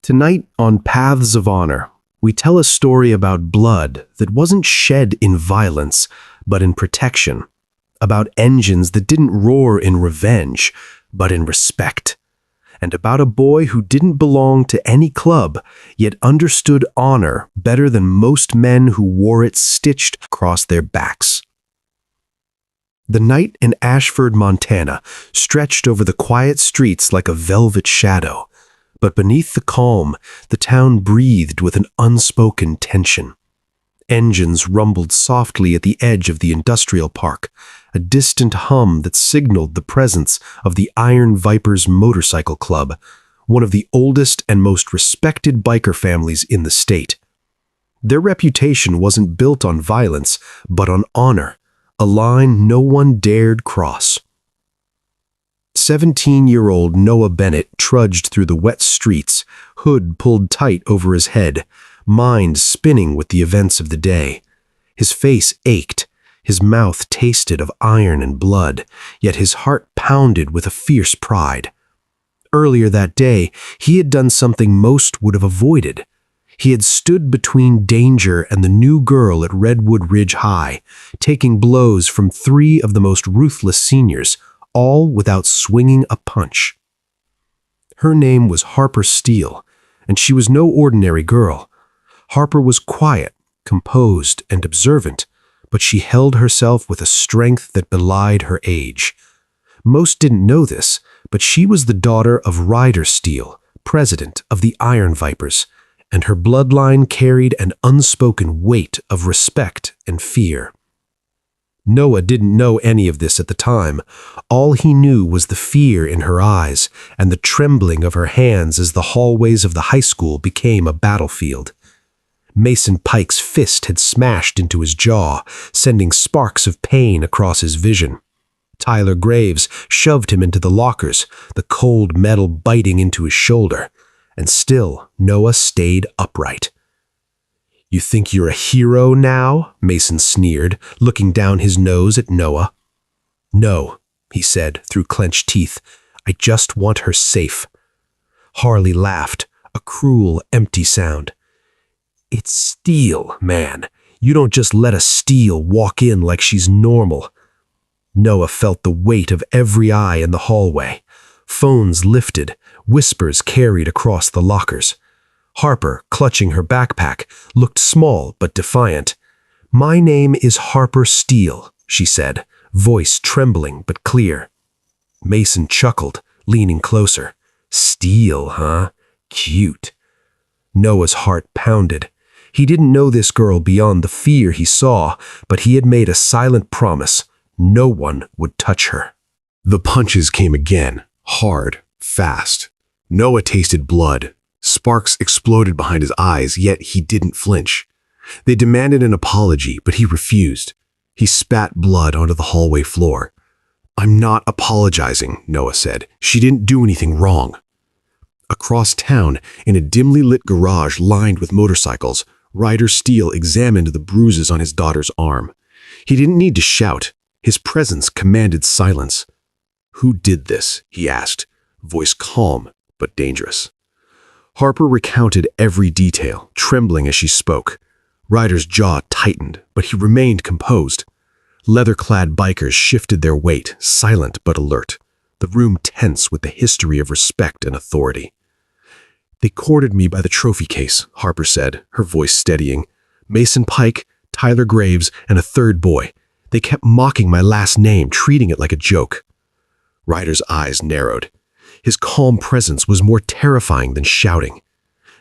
Tonight on Paths of Honor, we tell a story about blood that wasn't shed in violence, but in protection. About engines that didn't roar in revenge, but in respect. And about a boy who didn't belong to any club, yet understood honor better than most men who wore it stitched across their backs. The night in Ashford, Montana, stretched over the quiet streets like a velvet shadow. But beneath the calm, the town breathed with an unspoken tension. Engines rumbled softly at the edge of the industrial park, a distant hum that signaled the presence of the Iron Vipers Motorcycle Club, one of the oldest and most respected biker families in the state. Their reputation wasn't built on violence, but on honor, a line no one dared cross. 17-year-old Noah Bennett trudged through the wet streets, hood pulled tight over his head, mind spinning with the events of the day. His face ached, his mouth tasted of iron and blood, yet his heart pounded with a fierce pride. Earlier that day, he had done something most would have avoided. He had stood between danger and the new girl at Redwood Ridge High, taking blows from 3 of the most ruthless seniors, all without swinging a punch. Her name was Harper Steele, and she was no ordinary girl. Harper was quiet, composed, and observant, but she held herself with a strength that belied her age. Most didn't know this, but she was the daughter of Ryder Steele, president of the Iron Vipers, and her bloodline carried an unspoken weight of respect and fear. Noah didn't know any of this at the time. All he knew was the fear in her eyes and the trembling of her hands as the hallways of the high school became a battlefield. Mason Pike's fist had smashed into his jaw, sending sparks of pain across his vision. Tyler Graves shoved him into the lockers, the cold metal biting into his shoulder, and still Noah stayed upright. "You think you're a hero now?" Mason sneered, looking down his nose at Noah. "No," he said through clenched teeth. "I just want her safe." Harley laughed, a cruel, empty sound. "It's Steele, man. You don't just let a Steele walk in like she's normal." Noah felt the weight of every eye in the hallway. Phones lifted, whispers carried across the lockers. Harper, clutching her backpack, looked small but defiant. "My name is Harper Steele," she said, voice trembling but clear. Mason chuckled, leaning closer. "Steele, huh? Cute." Noah's heart pounded. He didn't know this girl beyond the fear he saw, but he had made a silent promise. No one would touch her. The punches came again, hard, fast. Noah tasted blood. Sparks exploded behind his eyes, yet he didn't flinch. They demanded an apology, but he refused. He spat blood onto the hallway floor. "I'm not apologizing," Noah said. "She didn't do anything wrong." Across town, in a dimly lit garage lined with motorcycles, Ryder Steele examined the bruises on his daughter's arm. He didn't need to shout. His presence commanded silence. "Who did this?" he asked, voice calm but dangerous. Harper recounted every detail, trembling as she spoke. Ryder's jaw tightened, but he remained composed. Leather-clad bikers shifted their weight, silent but alert, the room tense with the history of respect and authority. "They cornered me by the trophy case," Harper said, her voice steadying. "Mason Pike, Tyler Graves, and a third boy. They kept mocking my last name, treating it like a joke." Ryder's eyes narrowed. His calm presence was more terrifying than shouting.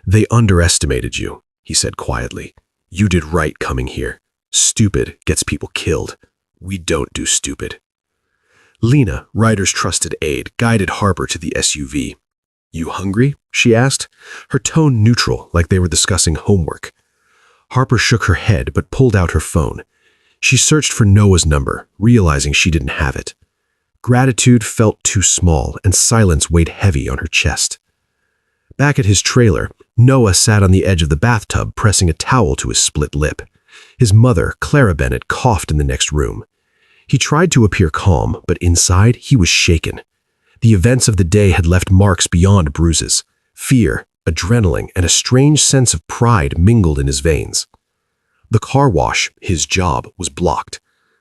"They underestimated you," he said quietly. "You did right coming here. Stupid gets people killed. We don't do stupid." Lena, Ryder's trusted aide, guided Harper to the SUV. "You hungry?" she asked, her tone neutral, like they were discussing homework. Harper shook her head but pulled out her phone. She searched for Noah's number, realizing she didn't have it. Gratitude felt too small, and silence weighed heavy on her chest. Back at his trailer, Noah sat on the edge of the bathtub, pressing a towel to his split lip. His mother, Clara Bennett, coughed in the next room. He tried to appear calm, but inside he was shaken. The events of the day had left marks beyond bruises. Fear, Adrenaline and a strange sense of pride mingled in his veins. The car wash, his job, was blocked.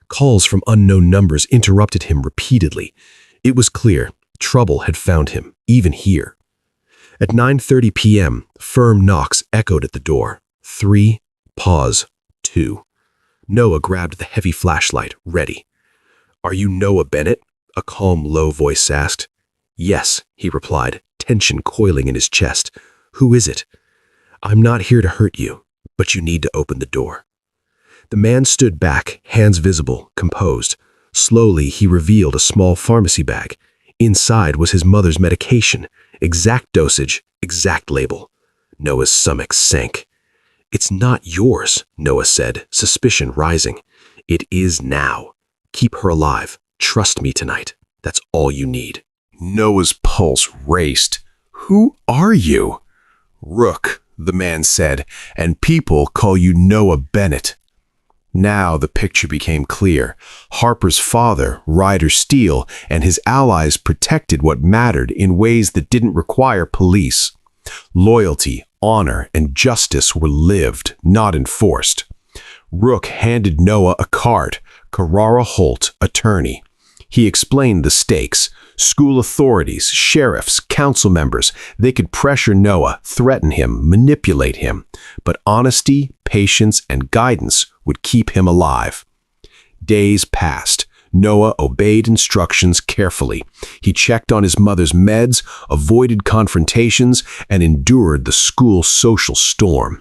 Calls from unknown numbers interrupted him repeatedly. It was clear trouble had found him, even here. At 9:30 p.m., firm knocks echoed at the door. 3, pause, 2. Noah grabbed the heavy flashlight, ready. "Are you Noah Bennett?" a calm, low voice asked. "Yes," he replied, tension coiling in his chest. "Who is it?" "I'm not here to hurt you, but you need to open the door." The man stood back, hands visible, composed. Slowly, he revealed a small pharmacy bag. Inside was his mother's medication. Exact dosage, exact label. Noah's stomach sank. "It's not yours," Noah said, suspicion rising. "It is now. Keep her alive. Trust me tonight. That's all you need." Noah's pulse raced. "Who are you?" "Rook," the man said, "and people call you Noah Bennett." Now the picture became clear. Harper's father, Ryder Steele, and his allies protected what mattered in ways that didn't require police. Loyalty, honor, and justice were lived, not enforced. Rook handed Noah a card, Carrara Holt, attorney. He explained the stakes. School authorities, sheriffs, council members, they could pressure Noah, threaten him, manipulate him. But honesty, patience, and guidance would keep him alive. Days passed. Noah obeyed instructions carefully. He checked on his mother's meds, avoided confrontations, and endured the school social storm.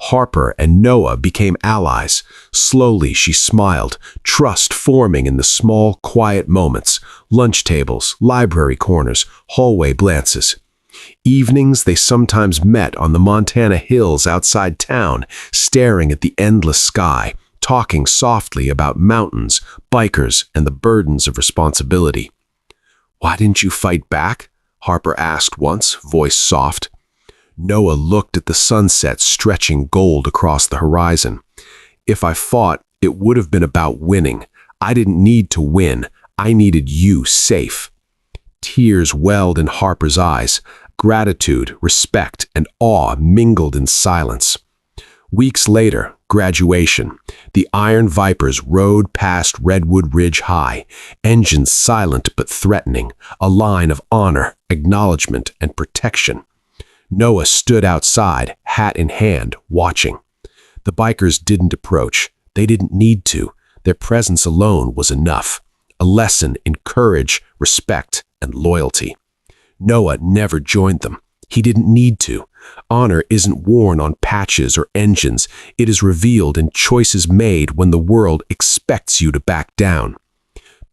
Harper and Noah became allies. Slowly she smiled, trust forming in the small, quiet moments, lunch tables, library corners, hallway glances. Evenings they sometimes met on the Montana hills outside town, staring at the endless sky, talking softly about mountains, bikers, and the burdens of responsibility. "Why didn't you fight back?" Harper asked once, voice soft. Noah looked at the sunset stretching gold across the horizon. "If I fought, it would have been about winning. I didn't need to win. I needed you safe." Tears welled in Harper's eyes. Gratitude, respect, and awe mingled in silence. Weeks later, graduation. The Iron Vipers rode past Redwood Ridge High, engines silent but threatening, a line of honor, acknowledgement, and protection. Noah stood outside, hat in hand, watching. The bikers didn't approach. They didn't need to. Their presence alone was enough. A lesson in courage, respect, and loyalty. Noah never joined them. He didn't need to. Honor isn't worn on patches or engines. It is revealed in choices made when the world expects you to back down.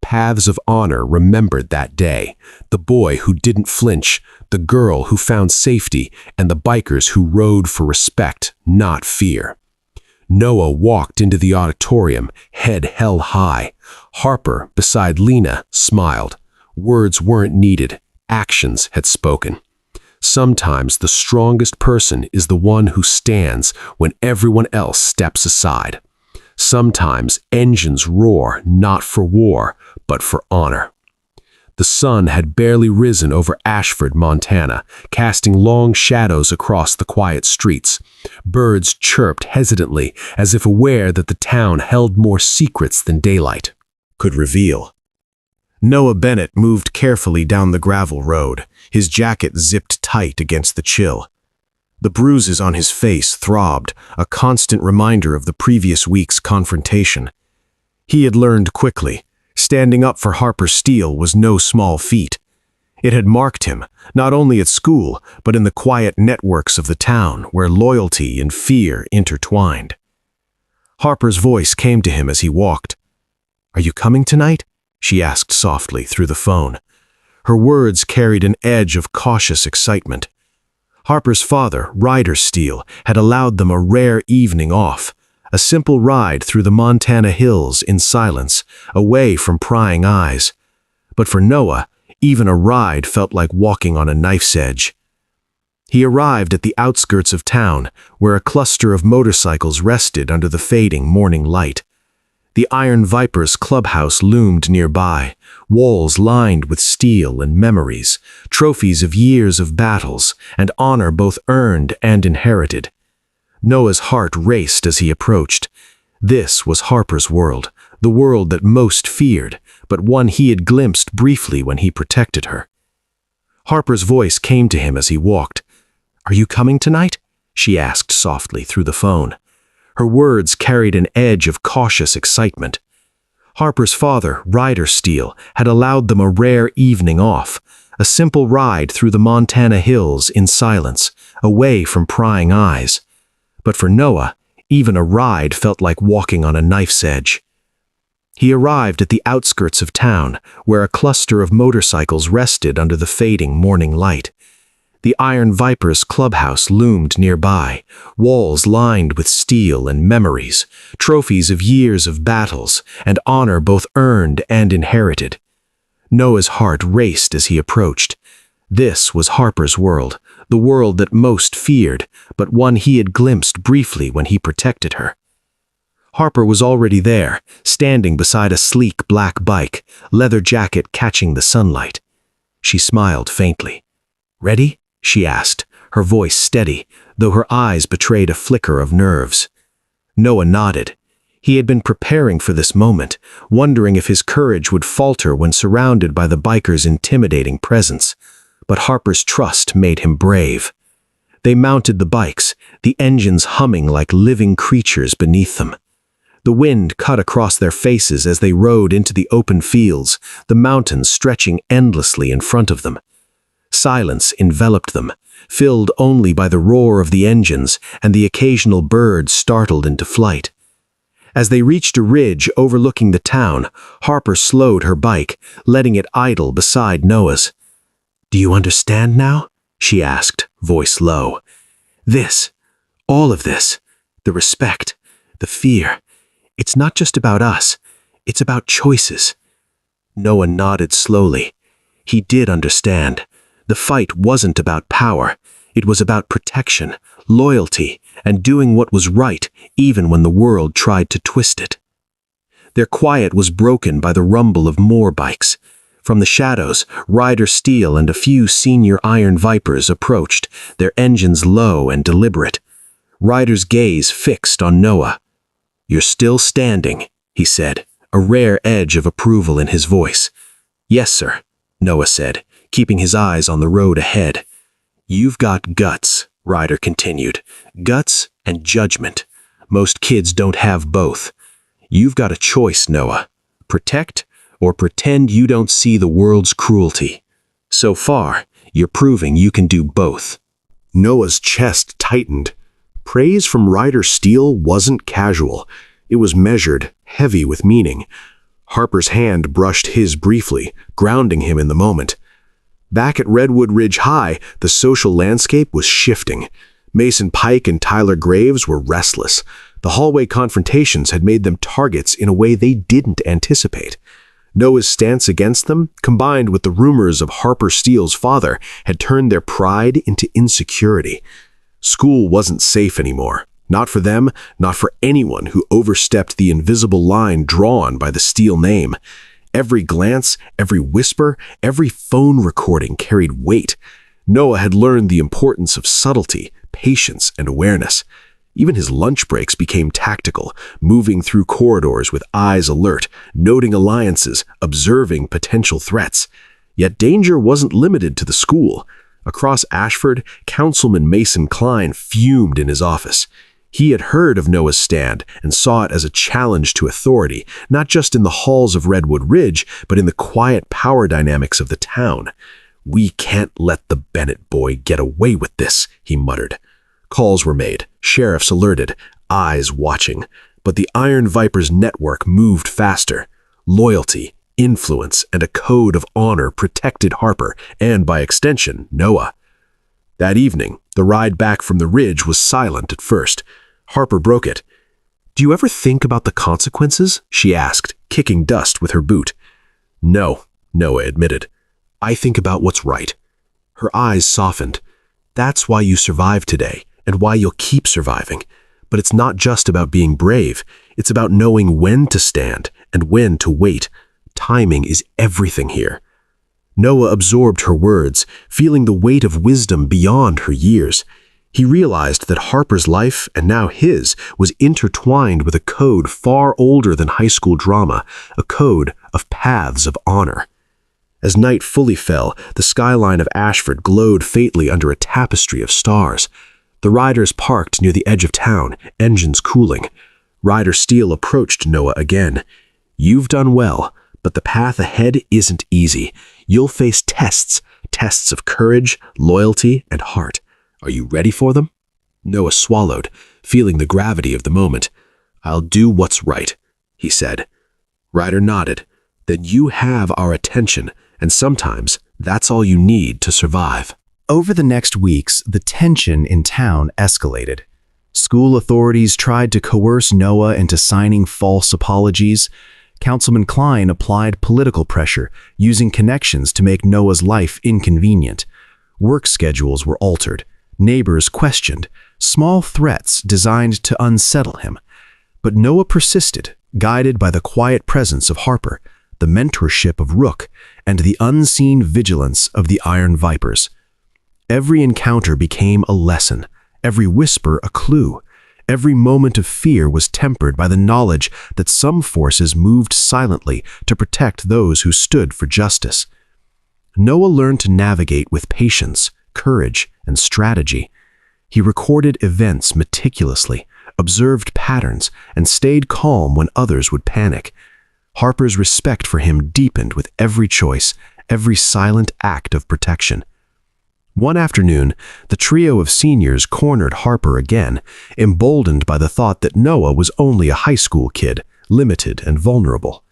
Paths of honor remembered that day. The boy who didn't flinch, the girl who found safety, and the bikers who rode for respect, not fear. Noah walked into the auditorium, head held high. Harper, beside Lena, smiled. Words weren't needed. Actions had spoken. Sometimes the strongest person is the one who stands when everyone else steps aside. Sometimes engines roar not for war, but for honor. The sun had barely risen over Ashford, Montana, casting long shadows across the quiet streets. Birds chirped hesitantly, as if aware that the town held more secrets than daylight could reveal. Noah Bennett moved carefully down the gravel road, his jacket zipped tight against the chill. The bruises on his face throbbed, a constant reminder of the previous week's confrontation. He had learned quickly. Standing up for Harper Steele was no small feat. It had marked him, not only at school, but in the quiet networks of the town where loyalty and fear intertwined. Harper's voice came to him as he walked. "Are you coming tonight?" she asked softly through the phone. Her words carried an edge of cautious excitement. Harper's father, Ryder Steele, had allowed them a rare evening off, a simple ride through the Montana hills in silence, away from prying eyes. But for Noah, even a ride felt like walking on a knife's edge. He arrived at the outskirts of town, where a cluster of motorcycles rested under the fading morning light. The Iron Viper's clubhouse loomed nearby, walls lined with steel and memories, trophies of years of battles, and honor both earned and inherited. Noah's heart raced as he approached. This was Harper's world, the world that most feared, but one he had glimpsed briefly when he protected her. Harper's voice came to him as he walked. "Are you coming tonight?" she asked softly through the phone. Her words carried an edge of cautious excitement. Harper's father, Ryder Steele, had allowed them a rare evening off, a simple ride through the Montana hills in silence, away from prying eyes. But for Noah, even a ride felt like walking on a knife's edge. He arrived at the outskirts of town, where a cluster of motorcycles rested under the fading morning light. The Iron Viper's clubhouse loomed nearby, walls lined with steel and memories, trophies of years of battles, and honor both earned and inherited. Noah's heart raced as he approached. This was Harper's world, the world that most feared, but one he had glimpsed briefly when he protected her. Harper was already there, standing beside a sleek black bike, leather jacket catching the sunlight. She smiled faintly. "Ready?" she asked, her voice steady, though her eyes betrayed a flicker of nerves. Noah nodded. He had been preparing for this moment, wondering if his courage would falter when surrounded by the biker's intimidating presence. But Harper's trust made him brave. They mounted the bikes, the engines humming like living creatures beneath them. The wind cut across their faces as they rode into the open fields, the mountains stretching endlessly in front of them. Silence enveloped them, filled only by the roar of the engines and the occasional bird startled into flight. As they reached a ridge overlooking the town, Harper slowed her bike, letting it idle beside Noah's. "Do you understand now?" she asked, voice low. "This, all of this, the respect, the fear, it's not just about us, it's about choices." Noah nodded slowly. He did understand. The fight wasn't about power. It was about protection, loyalty, and doing what was right, even when the world tried to twist it. Their quiet was broken by the rumble of more bikes. From the shadows, Ryder Steele and a few senior Iron Vipers approached, their engines low and deliberate. Ryder's gaze fixed on Noah. "You're still standing," he said, a rare edge of approval in his voice. "Yes, sir," Noah said, keeping his eyes on the road ahead. "You've got guts," Ryder continued. "Guts and judgment. Most kids don't have both. You've got a choice, Noah. Protect or pretend you don't see the world's cruelty. So far, you're proving you can do both." Noah's chest tightened. Praise from Ryder Steele wasn't casual. It was measured, heavy with meaning. Harper's hand brushed his briefly, grounding him in the moment. Back at Redwood Ridge High, the social landscape was shifting. Mason Pike and Tyler Graves were restless. The hallway confrontations had made them targets in a way they didn't anticipate. Noah's stance against them, combined with the rumors of Harper Steele's father, had turned their pride into insecurity. School wasn't safe anymore. Not for them, not for anyone who overstepped the invisible line drawn by the Steele name. Every glance, every whisper, every phone recording carried weight. Noah had learned the importance of subtlety, patience, and awareness. Even his lunch breaks became tactical, moving through corridors with eyes alert, noting alliances, observing potential threats. Yet danger wasn't limited to the school. Across Ashford, Councilman Mason Klein fumed in his office. He had heard of Noah's stand and saw it as a challenge to authority, not just in the halls of Redwood Ridge, but in the quiet power dynamics of the town. "We can't let the Bennett boy get away with this," he muttered. Calls were made, sheriffs alerted, eyes watching. But the Iron Viper's network moved faster. Loyalty, influence, and a code of honor protected Harper, and by extension, Noah. That evening, the ride back from the ridge was silent at first. Harper broke it. "Do you ever think about the consequences?" she asked, kicking dust with her boot. "No," Noah admitted. "I think about what's right." Her eyes softened. "That's why you survived today, and why you'll keep surviving. But it's not just about being brave. It's about knowing when to stand and when to wait. Timing is everything here. Noah absorbed her words, feeling the weight of wisdom beyond her years. He realized that Harper's life, and now his, was intertwined with a code far older than high school drama, a code of paths of honor. As night fully fell, the skyline of Ashford glowed faintly under a tapestry of stars. The riders parked near the edge of town, engines cooling. Rider Steele approached Noah again. "You've done well, but the path ahead isn't easy. You'll face tests of courage, loyalty, and heart. Are you ready for them?" Noah swallowed, feeling the gravity of the moment. "I'll do what's right," he said. Ryder nodded. "Then you have our attention, and sometimes that's all you need to survive." Over the next weeks, the tension in town escalated. School authorities tried to coerce Noah into signing false apologies. Councilman Klein applied political pressure, using connections to make Noah's life inconvenient. Work schedules were altered. Neighbors questioned, small threats designed to unsettle him. But Noah persisted, guided by the quiet presence of Harper, the mentorship of Rook, and the unseen vigilance of the Iron Vipers. Every encounter became a lesson, every whisper a clue. Every moment of fear was tempered by the knowledge that some forces moved silently to protect those who stood for justice. Noah learned to navigate with patience, courage, and strategy. He recorded events meticulously, observed patterns, and stayed calm when others would panic. Harper's respect for him deepened with every choice, every silent act of protection. One afternoon, the trio of seniors cornered Harper again, emboldened by the thought that Noah was only a high school kid, limited and vulnerable.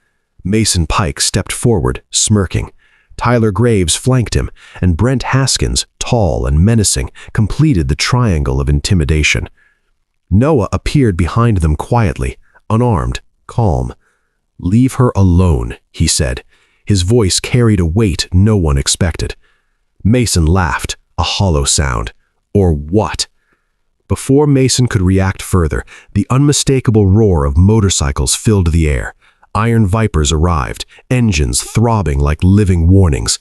Mason Pike stepped forward, smirking. Tyler Graves flanked him, and Brent Haskins, tall and menacing, completed the triangle of intimidation. Noah appeared behind them quietly, unarmed, calm. "Leave her alone," he said. His voice carried a weight no one expected. Mason laughed, a hollow sound. "Or what?" Before Mason could react further, the unmistakable roar of motorcycles filled the air. Iron Vipers arrived, engines throbbing like living warnings.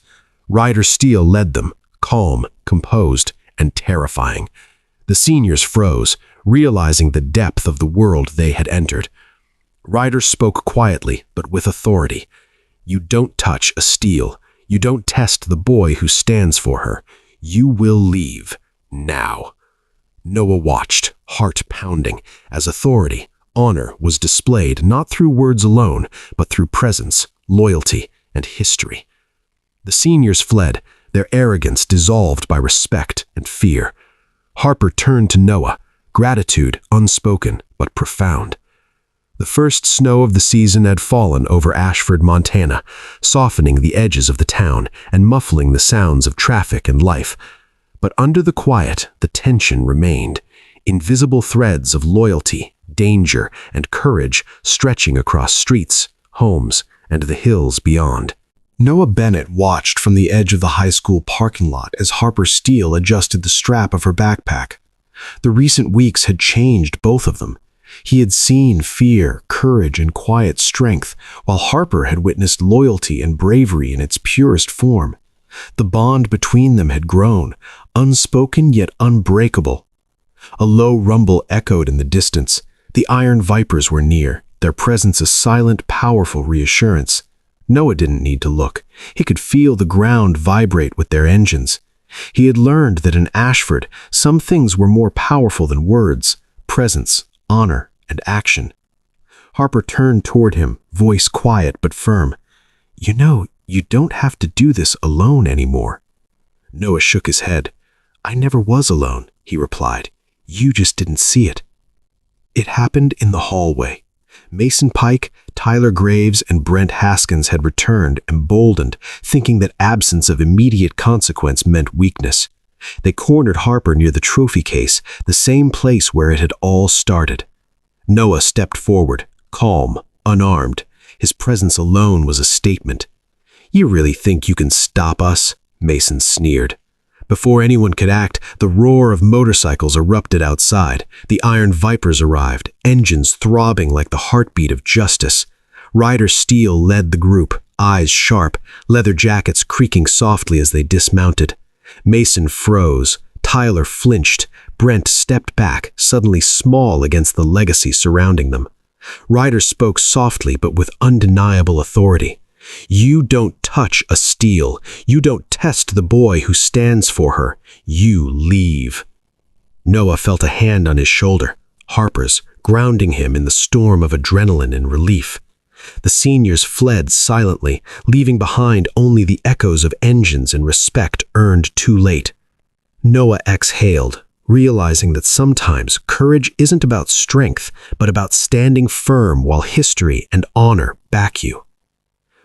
Ryder Steele led them, calm, composed, and terrifying. The seniors froze, realizing the depth of the world they had entered. Ryder spoke quietly, but with authority. "You don't touch a Steele. You don't test the boy who stands for her. You will leave. Now." Noah watched, heart pounding, as authority, honor was displayed not through words alone, but through presence, loyalty, and history. The seniors fled, their arrogance dissolved by respect and fear. Harper turned to Noah, gratitude unspoken but profound. The first snow of the season had fallen over Ashford, Montana, softening the edges of the town and muffling the sounds of traffic and life. But under the quiet, the tension remained, invisible threads of loyalty, danger, and courage stretching across streets, homes, and the hills beyond. Noah Bennett watched from the edge of the high school parking lot as Harper Steele adjusted the strap of her backpack. The recent weeks had changed both of them. He had seen fear, courage, and quiet strength, while Harper had witnessed loyalty and bravery in its purest form. The bond between them had grown, unspoken yet unbreakable. A low rumble echoed in the distance. The Iron Vipers were near, their presence a silent, powerful reassurance. Noah didn't need to look. He could feel the ground vibrate with their engines. He had learned that in Ashford, some things were more powerful than words: presence, honor, and action. Harper turned toward him, voice quiet but firm. "You know, you don't have to do this alone anymore." Noah shook his head. "I never was alone," he replied. "You just didn't see it." It happened in the hallway. Mason Pike, Tyler Graves, and Brent Haskins had returned, emboldened, thinking that absence of immediate consequence meant weakness. They cornered Harper near the trophy case, the same place where it had all started. Noah stepped forward, calm, unarmed. His presence alone was a statement. "You really think you can stop us?" Mason sneered. Before anyone could act, the roar of motorcycles erupted outside. The Iron Vipers arrived, engines throbbing like the heartbeat of justice. Ryder Steele led the group, eyes sharp, leather jackets creaking softly as they dismounted. Mason froze. Tyler flinched. Brent stepped back, suddenly small against the legacy surrounding them. Ryder spoke softly but with undeniable authority. "You don't touch a Steele. You don't test the boy who stands for her. You leave." Noah felt a hand on his shoulder, Harper's, grounding him in the storm of adrenaline and relief. The seniors fled silently, leaving behind only the echoes of engines and respect earned too late. Noah exhaled, realizing that sometimes courage isn't about strength, but about standing firm while history and honor back you.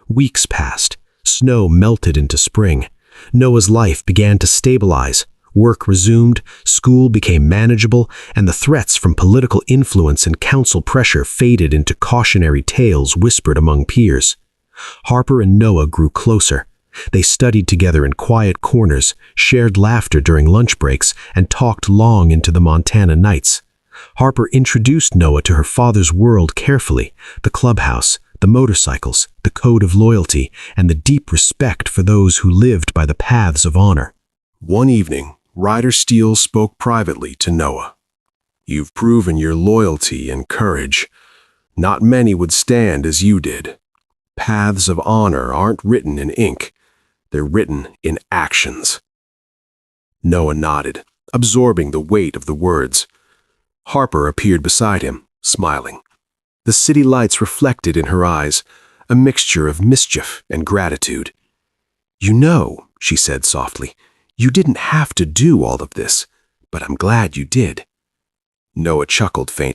Weeks passed. Snow melted into spring. Noah's life began to stabilize. Work resumed, school became manageable, and the threats from political influence and council pressure faded into cautionary tales whispered among peers. Harper and Noah grew closer. They studied together in quiet corners, shared laughter during lunch breaks, and talked long into the Montana nights. Harper introduced Noah to her father's world carefully, the clubhouse, the motorcycles, the code of loyalty, and the deep respect for those who lived by the paths of honor. One evening, Ryder Steele spoke privately to Noah. "You've proven your loyalty and courage. Not many would stand as you did. Paths of honor aren't written in ink. They're written in actions." Noah nodded, absorbing the weight of the words. Harper appeared beside him, smiling. The city lights reflected in her eyes, a mixture of mischief and gratitude. "You know," she said softly, "you didn't have to do all of this, but I'm glad you did." Noah chuckled faintly.